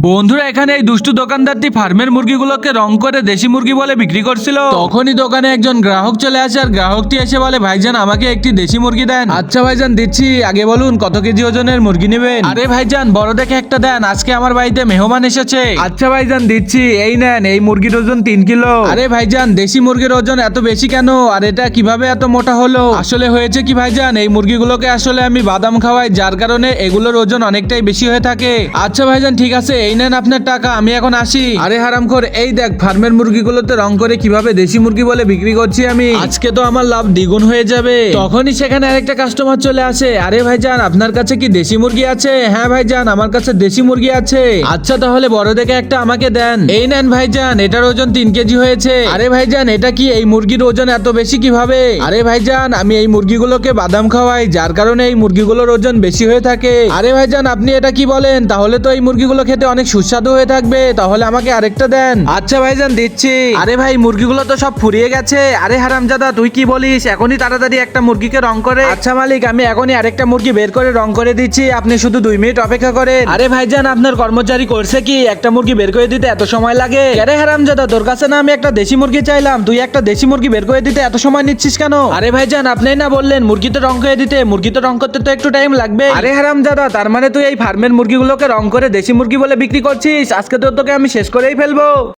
বন্ধুরা এখানে এই দুষ্টু দোকানদারটি ফার্মের মুরগিগুলোকে রং করে দেশি মুরগি বলে বিক্রি করছিল। তখনই দোকানে একজন গ্রাহক চলে আসে আর গ্রাহকটি এসে বলে, ভাইজান আমাকে একটি দেশি মুরগি দেন। আচ্ছা ভাইজান দিচ্ছি, আগে বলুন কত কেজি ওজনের মুরগি নেবেন? আরে ভাইজান বড় দেখে একটা দেন, আজকে আমার বাড়িতে মেহমান এসেছে। আচ্ছা ভাইজান দিচ্ছি, এই নেন, এই মুরগির ওজন 3 কিলো। আরে ভাইজান দেশি মুরগির ওজন এত বেশি কেন, আর এটা কিভাবে এত মোটা হলো? আসলে হয়েছে কি ভাইজান, এই মুরগিগুলোকে আসলে আমি বাদাম খাওয়াই, যার কারণে এগুলোর ওজন অনেকটাই বেশি হয়ে থাকে। আচ্ছা ভাইজান ঠিক আছে, এই নেন আপনার টাকা, আমি এখন আসি। আরে হারামখোর, এই দেখ ফার্মের মুরগিগুলোতে রং করে কিভাবে দেশি মুরগি বলে বিক্রি করছি আমি, আজকে তো আমার লাভ দ্বিগুণ হয়ে যাবে। তখনই সেখানে আরেকটা কাস্টমার চলে আসে। আরে ভাইজান আপনার কাছে কি দেশি মুরগি আছে? হ্যাঁ ভাইজান আমার কাছে দেশি মুরগি আছে। আচ্ছা তাহলে বড় দেখে একটা আমাকে দেন। এই নেন ভাইজান, এটার ওজন 3 কেজি হয়েছে। আরে ভাইজান এটা কি, এই মুরগির ওজন এত বেশি কিভাবে? আরে ভাইজান আমি এই মুরগিগুলোকে বাদাম খাওয়াই, যার কারণে এই মুরগিগুলোর ওজন বেশি হয়ে থাকে। আরে ভাইজান আপনি এটা কি বলেন? তাহলে তো এই মুরগিগুলো খেতে অনেক সুস্বাদু হয়ে থাকবে, তাহলে আমাকে আরেকটা দেন। আচ্ছা ভাইজান দিচ্ছি। আরে ভাই মুরগিগুলো তো সব ফুরিয়ে গেছে। আরে হারামজাদা তুই কি বলিস, এখনই তাড়াতাড়ি একটা মুরগিকে রং করে। আচ্ছা মালিক আমি এখনই আরেকটা মুরগি বের করে রং করে দিচ্ছি, আপনি শুধু 2 মিনিট অপেক্ষা করেন। আরে ভাইজান আপনার কর্মচারী করছে কি, একটা মুরগি বের করে দিতে এত সময় লাগে? আরে হারামজাদা তোর কাছে না আমি একটা দেশি মুরগি চাইলাম, তুই একটা দেশি মুরগি বের করে দিতে এত সময় নিচ্ছিস কেন? আরে ভাইজান আপনি না বললেন মুরগিতে রং করে দিতে, মুরগিতে রং করতে তো একটু টাইম লাগবে। আরে হারামজাদা তার মানে তুই এই ফার্মের মুরগিগুলোকে রং করে দেশি মুরগি বলে বিক্রি করছিস? আজকে তো তোকে আমি শেষ করেই ফেলবো।